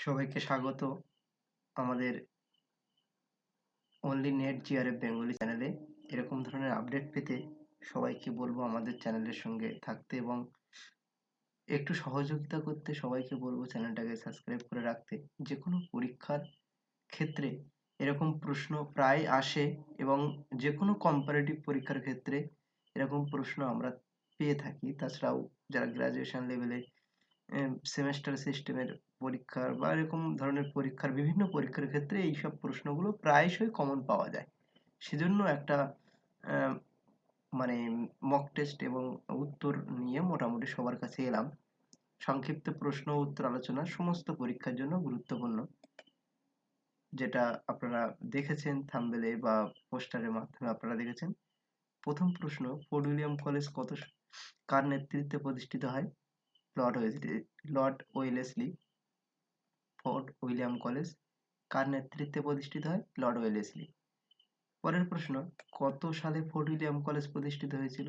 সবাইকে স্বাগত আমাদের অনলি নেট জিআরএফ বেঙ্গলি চ্যানেলে। এরকম ধরনের আপডেট পেতে সবাইকে বলবো আমাদের চ্যানেলের সঙ্গে থাকতে এবং একটু সহযোগিতা করতে। সবাইকে বলবো চ্যানেলটাকে সাবস্ক্রাইব করে রাখতে। যে কোনো পরীক্ষার ক্ষেত্রে এরকম প্রশ্ন প্রায় আসে এবং যে কোনো কম্পারেটিভ পরীক্ষার ক্ষেত্রে এরকম প্রশ্ন আমরা পেয়ে থাকি। তাছাড়াও যারা গ্রাজুয়েশন লেভেলে সেমেস্টার সিস্টেমের পরীক্ষার বা এরকম ধরনের পরীক্ষার বিভিন্ন পরীক্ষার ক্ষেত্রে এইসব প্রশ্নগুলো প্রায়শই কমন পাওয়া যায়। সেজন্য একটা মানে মক টেস্ট এবং উত্তর নিয়ে মোটামুটি সবার কাছে এলাম। সংক্ষিপ্ত প্রশ্ন ও উত্তর আলোচনা সমস্ত পরীক্ষার জন্য গুরুত্বপূর্ণ। যেটা আপনারা দেখেছেন থাম্বনেলে বা পোস্টারের মাধ্যমে আপনারা দেখেছেন। প্রথম প্রশ্ন, ফোর্ট উইলিয়াম কলেজ কার নেতৃত্বে প্রতিষ্ঠিত হয়? Lord Wellesley. Fort William College কার নেতৃত্বে প্রতিষ্ঠিত হয়? Lord Wellesley. পরের প্রশ্ন, কত সালে ফোর্ট উইলিয়াম কলেজ প্রতিষ্ঠিত হয়েছিল?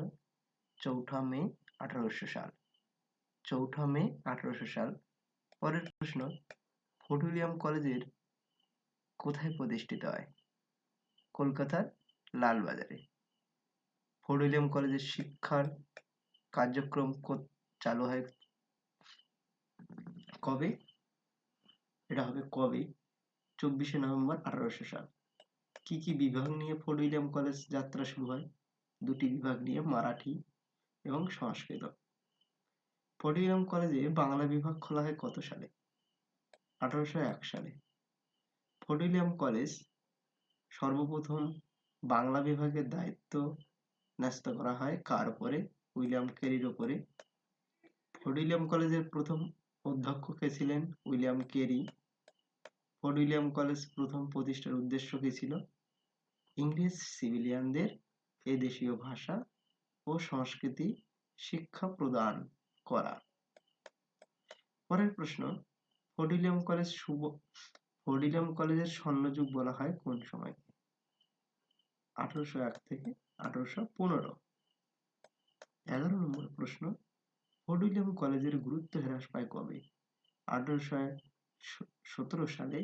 4ঠা মে 1800 সাল। 4ঠা মে 1800 সাল। পরের প্রশ্ন, ফোর্ট উইলিয়াম কলেজের কোথায় প্রতিষ্ঠিত হয়? কলকাতার লালবাজারে। ফোর্ট উইলিয়াম কলেজের শিক্ষার কার্যক্রম চালু হয় কবে? এটা হবে কবে? 24শে নভেম্বর 1800 সাল। কি কি বিভাগ নিয়ে ফোর্ট উইলিয়াম কলেজ যাত্রা শুরু হয়? দুটি বিভাগ নিয়ে, মারাঠি এবং সংস্কৃত। ফোর্ট উইলিয়াম কলেজে বাংলা বিভাগ খোলা হয় কত সালে? 1801 সালে। ফোর্ট উইলিয়াম কলেজ সর্বপ্রথম বাংলা বিভাগের দায়িত্ব ন্যস্ত করা হয় কার উপরে? উইলিয়াম কেরির উপরে। ফোর্ট উইলিয়াম কলেজের প্রথম অধ্যক্ষ কে ছিলেন? William Carey. Fort William college প্রথম প্রতিষ্ঠার উদ্দেশ্য কি ছিল? ইংরেজ সিভিলিয়ানদের এদেশীয় ভাষা ও সংস্কৃতি শিক্ষা প্রদান করা। পরের প্রশ্ন, ফোর্ট উইলিয়াম কলেজের স্বর্ণযুগ বলা হয় কোন সময়? 1801 থেকে 1815। 11 নম্বর প্রশ্ন, ফোর্ট উইলিয়াম কলেজের গুরুত্ব হ্রাস পায় কবে? 1817 সালে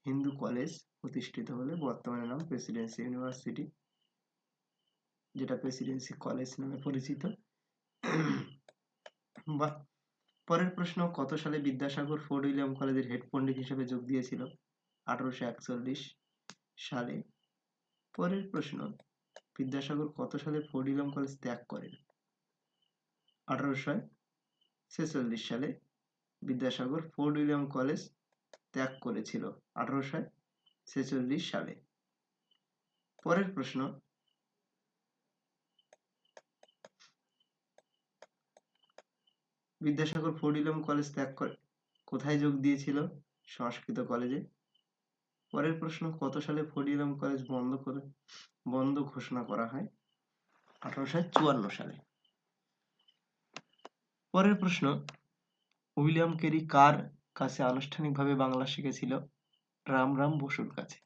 হিন্দু কলেজ প্রতিষ্ঠিত হলে বর্তমানে নাম প্রেসিডেন্সি ইউনিভার্সিটি, যেটা প্রেসিডেন্সি কলেজ নামে পরিচিত। পরের প্রশ্ন, কত সালে বিদ্যাসাগর ফোর্ট উইলিয়াম কলেজের হেড পণ্ডিত হিসেবে যোগ দিয়েছিল? 1841 সালে। পরের প্রশ্ন, বিদ্যাসাগর কত সালে ফোর্ট উইলিয়াম কলেজ ত্যাগ করেন? 1846 সালে বিদ্যাসাগর ফোর্ট উইলিয়াম কলেজ ত্যাগ করেছিল। 1846 সালে। পরের প্রশ্ন, বিদ্যাসাগর ফোর্ট উইলিয়াম কলেজ ত্যাগ করে কোথায় যোগ দিয়েছিল? সংস্কৃত কলেজে। পরের প্রশ্ন, কত সালে ফোর্ট উইলিয়াম কলেজ বন্ধ ঘোষণা করা হয়? 1854 সালে। পরের প্রশ্ন, উইলিয়াম কেরি কার কাছে আনুষ্ঠানিকভাবে বাংলা শিখেছিল? রামরাম বসুর কাছে।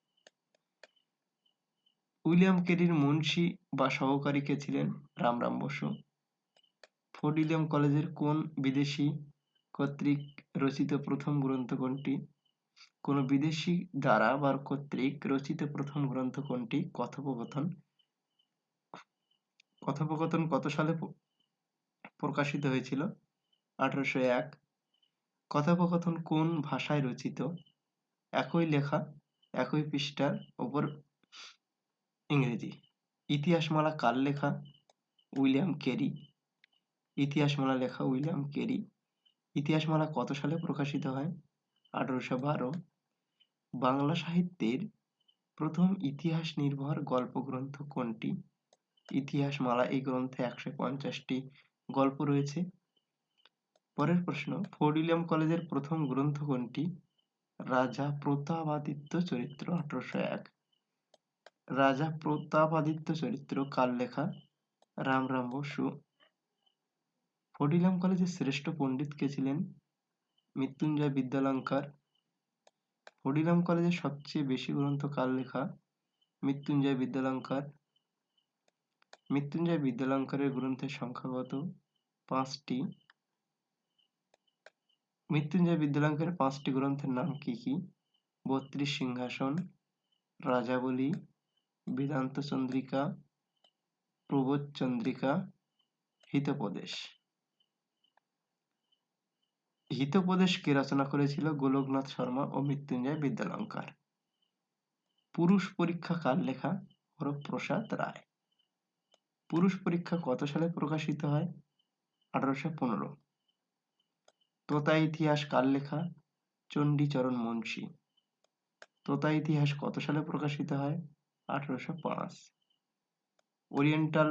উইলিয়াম কেরির মুন্সি বা সহকারী কে ছিলেন? রামরাম বসু। ফোর্ট উইলিয়াম কলেজের কোন বিদেশি কর্তৃক রচিত প্রথম গ্রন্থ কোনটি? কোন বিদেশি দ্বারা বা কর্তৃক রচিত প্রথম গ্রন্থ কোনটি? কথোপকথন। কথোপকথন কত সালে প্রকাশিত হয়েছিল? 1801। কথোপকথন কোন ভাষায় রচিত? একই লেখা, একই পৃষ্ঠার উপর ইংরেজি। ইতিহাসমালা কার লেখা? William Carey. ইতিহাসমালা লেখা উইলিয়াম কেরি। ইতিহাসমালা কত সালে প্রকাশিত হয়? 1812। বাংলা সাহিত্যের প্রথম ইতিহাস নির্ভর গল্প গ্রন্থ কোনটি? ইতিহাসমালা। এই গ্রন্থে 150টি গল্প রয়েছে। পরের প্রশ্ন, ফোর্ট উইলিয়াম কলেজের প্রথম গ্রন্থ কোনটি? রাজা প্রতাপাদিত্য চরিত্র। 1801। রাজা প্রতাপাদিত্য চরিত্র কার লেখা? রামরাম বসু। ফোর্ট উইলিয়াম কলেজের শ্রেষ্ঠ পণ্ডিত কে ছিলেন? মৃত্যুঞ্জয় বিদ্যালঙ্কার। ফোর্ট উইলিয়াম কলেজের সবচেয়ে বেশি গ্রন্থ কার লেখা? মৃত্যুঞ্জয় বিদ্যালঙ্কার। মৃত্যুঞ্জয় বিদ্যালঙ্কারের গ্রন্থের সংখ্যা কত? 5টি। মৃত্যুঞ্জয় বিদ্যালঙ্কারের 5টি গ্রন্থের নাম কি কি? 32 সিংহাসন, রাজাবলী, বেদান্ত চন্দ্রিকা, প্রবোধ চন্দ্রিকা, হিতোপদেশ। হিতোপদেশ কে রচনা করেছিল? গোলকনাথ শর্মা ও মৃত্যুঞ্জয় বিদ্যালঙ্কার। পুরুষ পরীক্ষা কার লেখা? হরপ্রসাদ রায়। পুরুষ পরীক্ষা কত সালে প্রকাশিত হয়? 1815। তোতা ইতিহাস কার লেখা? চণ্ডীচরণ মুন্সী। তোতা ইতিহাস কত সালে প্রকাশিত হয়? 1805। ওরিয়েন্টাল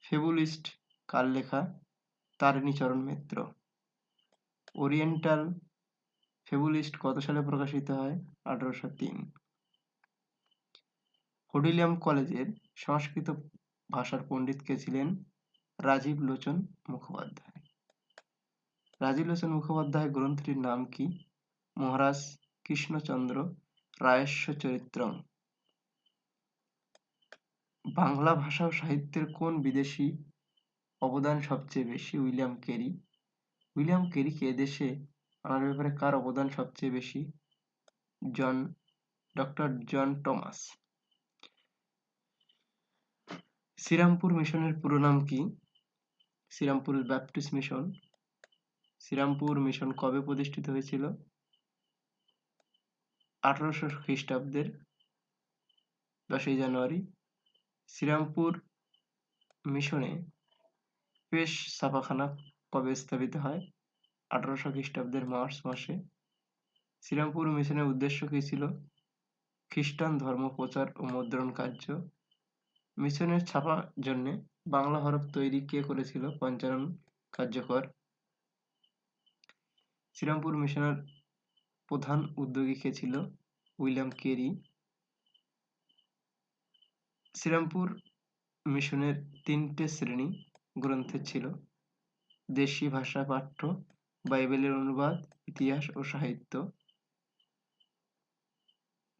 ফেবুলিস্ট কার লেখা? তারিণীচরণ মিত্র। ওরিয়েন্টাল ফেবুলিস্ট কত সালে প্রকাশিত হয়? 1803। হোডিলিয়াম কলেজের সংস্কৃত ভাষার পণ্ডিত কে ছিলেন? রাজীব লোচন মুখোপাধ্যায়। রাজীব লোচন মুখোপাধ্যায় গ্রন্থটির নাম কি? মহারাজ কৃষ্ণচন্দ্র রায়স্য চরিত্রম। বাংলা ভাষা ও সাহিত্যের কোন বিদেশি অবদান সবচেয়ে বেশি? William Carey. উইলিয়াম কেরিকে এদেশে আনার ব্যাপারে কার অবদান সবচেয়ে বেশি? Doctor John Thomas. শ্রীরামপুর মিশনের পুরো নাম কি? Serampore Baptist mission. Serampore mission কবে প্রতিষ্ঠিত হয়েছিল? 1800 খ্রিস্টাব্দের 10ই জানুয়ারি। শ্রীরামপুর মিশনে পেশ ছাপাখানা কবে স্থাপিত হয়? 1800 খ্রিস্টাব্দের মার্চ মাসে। শ্রীরামপুর মিশনের উদ্দেশ্য কি ছিল? খ্রিস্টান ধর্ম প্রচার ও মুদ্রণ কার্য। মিশনের ছাপার জন্য বাংলা হরফ তৈরি কে করেছিল? পঞ্চানন কার্যকর। শ্রীরামপুর মিশনের প্রধান উদ্যোগী কে ছিল? William Carey. শ্রীরামপুর মিশনের 3টে শ্রেণী গ্রন্থের ছিল: দেশি ভাষা পাঠ্য, বাইবেলের অনুবাদ, ইতিহাস ও সাহিত্য।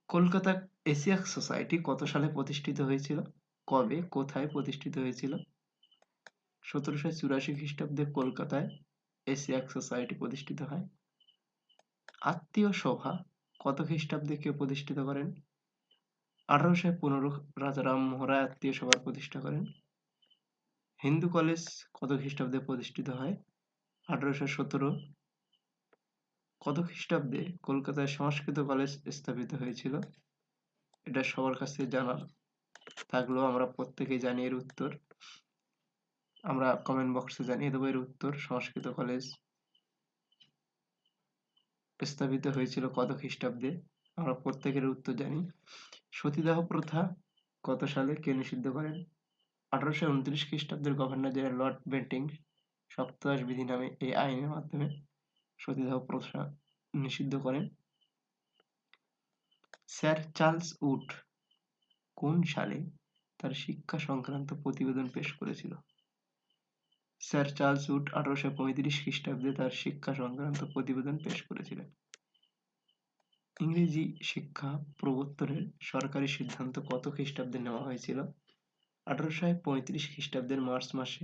কলকাতা এশিয়াক সোসাইটি কত সালে প্রতিষ্ঠিত হয়েছিল? কবে, কোথায় প্রতিষ্ঠিত হয়েছিল? 1784 খ্রিস্টাব্দে কলকাতায় এশিয়াক সোসাইটি প্রতিষ্ঠিত হয়। আত্মীয় সভা কত খ্রিস্টাব্দে কে প্রতিষ্ঠিত করেন? 1815 রাজা রামমোহন রায় আত্মীয় সভার প্রতিষ্ঠা করেন। হিন্দু কলেজ কত খ্রিস্টাব্দে প্রতিষ্ঠিত হয়? 1817। কত খ্রিস্টাব্দে কলকাতায় সংস্কৃত কলেজ স্থাপিত হয়েছিল? এটা সবার কাছে জানা থাকলেও আমরা প্রত্যেকেই জানি এর উত্তর। আমরা কমেন্ট বক্সে জানিয়ে দেবো এর উত্তর। সংস্কৃত কলেজ স্থাপিত হয়েছিল কত খ্রিস্টাব্দে? আমরা প্রত্যেকের উত্তর জানি। সতীদাহ প্রথা কত সালে কে নিষিদ্ধ করেন? 1829 খ্রিস্টাব্দের গভর্নর জেনারেল লর্ড বেন্টিংস সপ্তদশ বিধি নামে এই আইনের মাধ্যমে সতীদাহ প্রথা নিষিদ্ধ করেন। স্যার চার্লস উড কোন সালে তার শিক্ষা সংক্রান্ত প্রতিবেদন পেশ করেছিল? স্যার চার্লস উড 1835 খ্রিস্টাব্দে তার শিক্ষা সংক্রান্ত প্রতিবেদন পেশ করেছিলেন। ইংরেজি শিক্ষা প্রবর্তনের সরকারি সিদ্ধান্ত কত খ্রিস্টাব্দে নেওয়া হয়েছিল? 1835 খ্রিস্টাব্দের মার্চ মাসে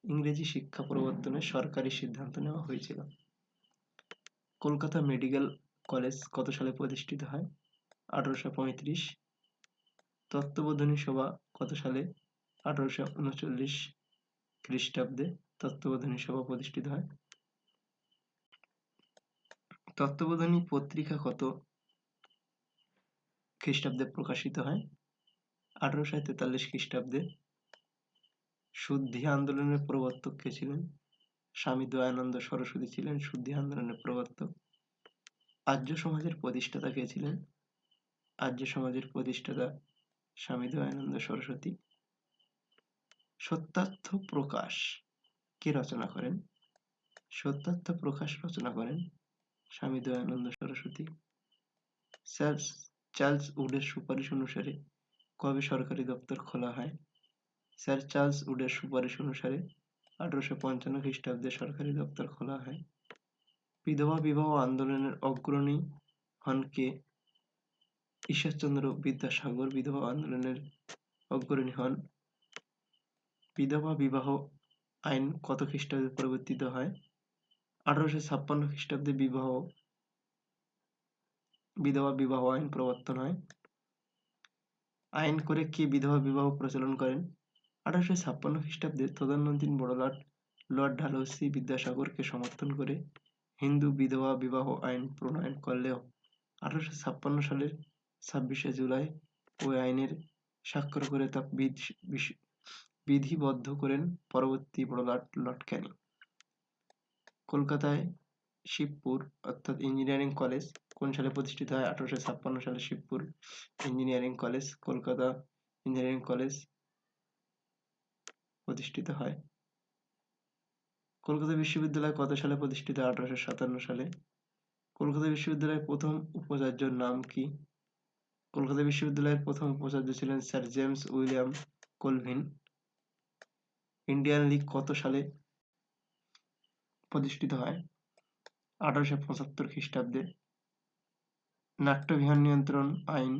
ইংরেজি শিক্ষা প্রবর্তনের সরকারি সিদ্ধান্ত নেওয়া হয়েছিল। কলকাতা মেডিকেল কলেজ কত সালে প্রতিষ্ঠিত হয়? 1835। তত্ত্ববোধিনী সভা কত সালে? 1839 খ্রিস্টাব্দে তত্ত্ববোধিনী সভা প্রতিষ্ঠিত হয়। তত্ত্ববোধিনী পত্রিকা কত খ্রিস্টাব্দে প্রকাশিত হয়? 1843 খ্রিস্টাব্দে। শুদ্ধি আন্দোলনের প্রবর্তক কে ছিলেন? স্বামী দয়ানন্দ সরস্বতী ছিলেন শুদ্ধি আন্দোলনের প্রবর্তক। আর্য সমাজের প্রতিষ্ঠাতা কে ছিলেন? আর্য সমাজের প্রতিষ্ঠাতা স্বামী দয়ানন্দ সরস্বতী। সত্যার্থ প্রকাশ কে রচনা করেন? সত্যার্থ প্রকাশ রচনা করেন স্বামী দয়ানন্দ সরস্বতী। স্যার চার্লস উডের সুপারিশ অনুসারে কবে সরকারি দপ্তর খোলা হয়? স্যার চার্লস উডের সুপারিশ অনুসারে 1855 খ্রিস্টাব্দে সরকারি দপ্তর খোলা হয়। বিধবা বিবাহ আন্দোলনের অগ্রণী হন কে? ঈশ্বরচন্দ্র বিদ্যাসাগর বিধবা আন্দোলনের অগ্রণী হন। বিধবা বিবাহ আইন কত খ্রিস্টাব্দে প্রবর্তিত হয়? 1856 খ্রিস্টাব্দে বিধবা বিবাহ আইন প্রবর্তন হয়। আইন করে কে বিধবা বিবাহ প্রচলন করেন? 1856 খ্রিস্টাব্দে তদানীন্তন বড়লাট লর্ড ডালহৌসি বিদ্যাসাগরকে সমর্থন করে হিন্দু বিধবা বিবাহ আইন প্রণয়ন করলেও 1856 সালের 26শে জুলাই ওই আইনের স্বাক্ষর করে তা বিধিবদ্ধ করেন পরবর্তী বড়লাট লর্ড ক্যানিং। কলকাতায় শিবপুর অর্থাৎ ইঞ্জিনিয়ারিং কলেজ কোন সালে প্রতিষ্ঠিত হয়? 1856 সালে Shibpur engineering college, Kolkata engineering college প্রতিষ্ঠিত হয়। কলকাতা বিশ্ববিদ্যালয় কত সালে প্রতিষ্ঠিত হয়? 1857 সালে। কলকাতা বিশ্ববিদ্যালয়ের প্রথম উপাচার্যর নাম কি? কলকাতা বিশ্ববিদ্যালয়ের প্রথম উপাচার্য ছিলেন sir James William Colvin. Indian League কত সালে প্রতিষ্ঠিত হয়? 1875 খ্রিস্টাব্দে। নাট্যবিহার নিয়ন্ত্রণ আইন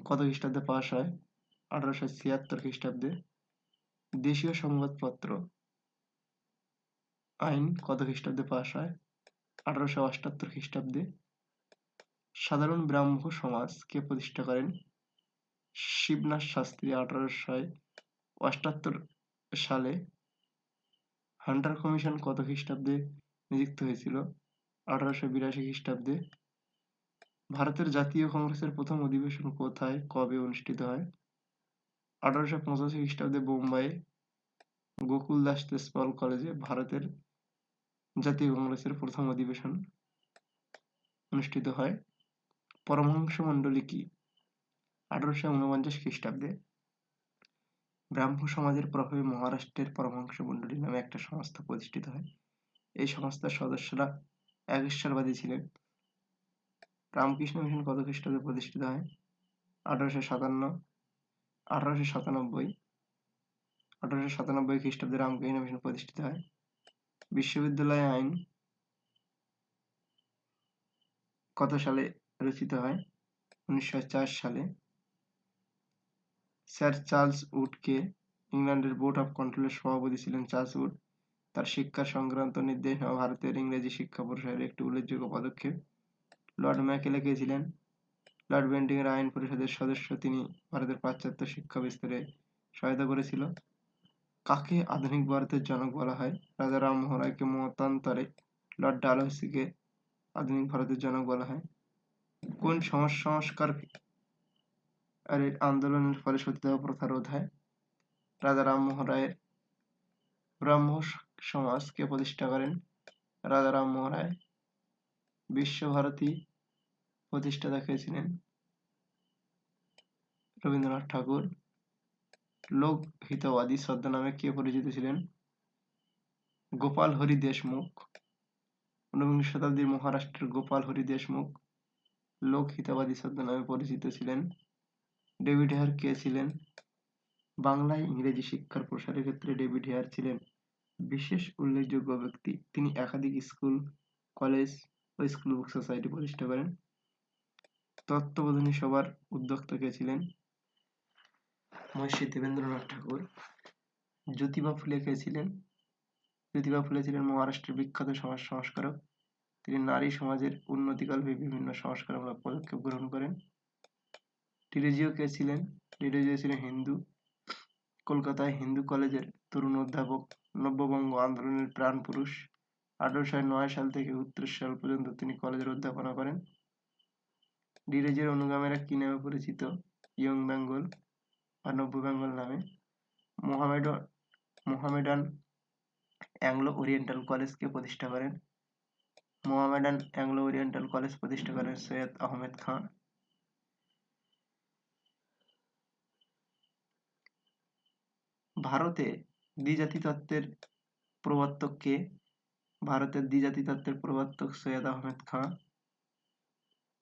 কত খ্রিস্টাব্দে পাস হয়? 1876 খ্রিস্টাব্দে। দেশীয় সংবাদপত্র আইন কত খ্রিস্টাব্দে পাস হয়? 1878 খ্রিস্টাব্দে। সাধারণ ব্রাহ্ম সমাজ কে প্রতিষ্ঠা করেন? শিবনাথ শাস্ত্রী 1878 সালে। হান্টার কমিশন কত খ্রিস্টাব্দে নিযুক্ত হয়েছিল? 1882 খ্রিস্টাব্দে। ভারতের জাতীয় কংগ্রেসের প্রথম অধিবেশন কোথায় কবে অনুষ্ঠিত হয়? 1885 খ্রিস্টাব্দে বোম্বাইয়ে গোকুলদাস তেজপাল কলেজে ভারতের জাতীয় কংগ্রেসের প্রথম অধিবেশন অনুষ্ঠিত হয়। পরমহংস মণ্ডলী কি? 1849 খ্রিস্টাব্দে। ব্রাহ্ম সমাজের প্রভাবে মহারাষ্ট্রের পরমহংস মণ্ডলী নামে একটা সংস্থা প্রতিষ্ঠিত হয়। এই সংস্থার সদস্যরা একেশ্বরবাদী ছিলেন। রামকৃষ্ণ মিশন কত খ্রিস্টাব্দে প্রতিষ্ঠিত হয়? 1897 খ্রিস্টাব্দে রামকৃষ্ণ মিশন প্রতিষ্ঠিত হয়। বিশ্ববিদ্যালয় আইন কত সালে রচিত হয়? 1904 সালে। স্যার চার্লস উড কে? ইংল্যান্ডের বোর্ড অফ কন্ট্রোলের সভাপতি ছিলেন চার্লস উড। তার শিক্ষা সংক্রান্ত নির্দেশনা ভারতের ইংরেজি শিক্ষা প্রসারের একটি উল্লেখযোগ্য পদক্ষেপ। লর্ড ম্যাকেলে কে ছিলেন? লর্ড বেন্টিংয়ের আইন পরিষদের সদস্য। তিনি ভারতের পাশ্চাত্য শিক্ষা বিস্তারে সহায়তা করেছিল। কাকে আধুনিক ভারতের জনক বলা হয়? রাজা রামমোহন রায়কে মতান্তরে লর্ড ডালহৌসিকে আধুনিক ভারতের জনক বলা হয়। কোন সমাজ সংস্কার আন্দোলনের ফলে সতীদাহ প্রথা রোধ হয়? রাজা রামমোহন রায়ের। ব্রাহ্ম সমাজ কে প্রতিষ্ঠা করেন? রাজা রামমোহন রায়। বিশ্বভারতী প্রতিষ্ঠাতা কে ছিলেন? রবীন্দ্রনাথ ঠাকুর। লোক হিতবাদী ছদ্মনামে কে পরিচিত ছিলেন? গোপাল হরি দেশমুখ। 19 শতাব্দীর মহারাষ্ট্রের গোপাল হরি দেশমুখ লোক হিতবাদী ছদ্মনামে পরিচিত ছিলেন। ডেভিড হেয়ার কে ছিলেন? বাংলায় ইংরেজি শিক্ষার প্রসারের ক্ষেত্রে ডেভিড হেয়ার ছিলেন বিশেষ উল্লেখযোগ্য ব্যক্তি। তিনি একাধিক স্কুল, কলেজ ও স্কুল বুক সোসাইটি প্রতিষ্ঠা করেন। তত্ত্ববোধিনী সভার উদ্যোক্তা কে ছিলেন? মহর্ষি দেবেন্দ্রনাথ ঠাকুর। জ্যোতিবা ফুলে কে ছিলেন? জ্যোতিবা ফুলে ছিলেন মহারাষ্ট্রের বিখ্যাত সমাজ সংস্কারক। তিনি নারী সমাজের উন্নতিকল্পে বিভিন্ন সংস্কারমূলক পদক্ষেপ গ্রহণ করেন। ডিরেজিও কে ছিলেন? ডিরেজিও ছিলেন হিন্দু। কলকাতায় হিন্দু কলেজের তরুণ অধ্যাপক, নব্যবঙ্গ আন্দোলনের প্রাণ পুরুষ। 1809 সাল থেকে 19 সাল পর্যন্ত তিনি কলেজের অধ্যাপনা করেন। ডিরেজিওর অনুগামীরা কি নামে পরিচিত? ইয়ং বেঙ্গল বা নব্য বেঙ্গল নামে। মোহামেডান অ্যাংলো ওরিয়েন্টাল কলেজ কে প্রতিষ্ঠা করেন? মোহামেডান অ্যাংলো ওরিয়েন্টাল কলেজ প্রতিষ্ঠা করেন সৈয়দ আহমেদ খান। ভারতে দ্বিজাতি তত্ত্বের প্রবর্তক কে? ভারতের দ্বিজাতি তত্ত্বের প্রবর্তক সৈয়দ আহমেদ খান।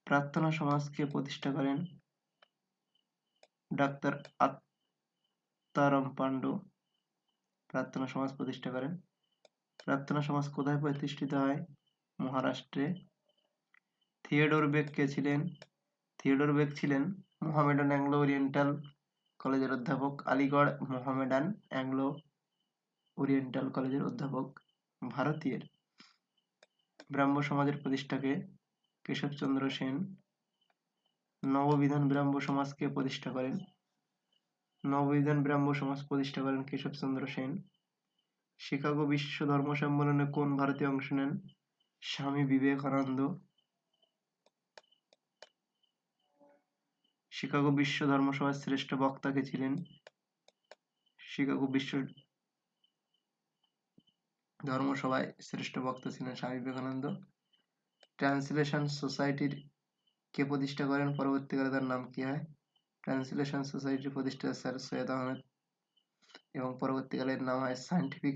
প্রার্থনা সমাজ কে প্রতিষ্ঠা করেন? ডাক্তার আত্মারাম পান্ডু প্রার্থনা সমাজ প্রতিষ্ঠা করেন। প্রার্থনা সমাজ কোথায় প্রতিষ্ঠিত হয়? মহারাষ্ট্রে। থিওডোর বেক কে ছিলেন? থিওডোর বেক ছিলেন মোহামেডান অ্যাংলো ওরিয়েন্টাল কলেজের অধ্যাপক। আলিগড় মোহামেডান অ্যাংলো ওরিয়েন্টাল কলেজের অধ্যাপক। ভারতীয় ব্রাহ্ম সমাজের প্রতিষ্ঠাকে কেশবচন্দ্র সেন। নববিধান ব্রাহ্ম সমাজকে প্রতিষ্ঠা করেন? নববিধান ব্রাহ্ম সমাজ প্রতিষ্ঠা করেন কেশবচন্দ্র সেন। শিকাগো বিশ্ব ধর্ম সম্মেলনে কোন ভারতীয় অংশ নেন? স্বামী বিবেকানন্দ। শিকাগো বিশ্ব ধর্ম সভার শ্রেষ্ঠ বক্তা কে ছিলেন? শিকাগো বিশ্ব ধর্ম সভায় শ্রেষ্ঠ বক্তা ছিলেন স্বামী বিবেকানন্দ। ট্রান্সলেশন সোসাইটির কে প্রতিষ্ঠা করেন? পরবর্তীকালে তার নাম কি হয়? ট্রান্সলেশন সোসাইটির প্রতিষ্ঠাতা স্যার সৈয়দ আহমেদ এবং পরবর্তীকালে এর নাম হয় সায়েন্টিফিক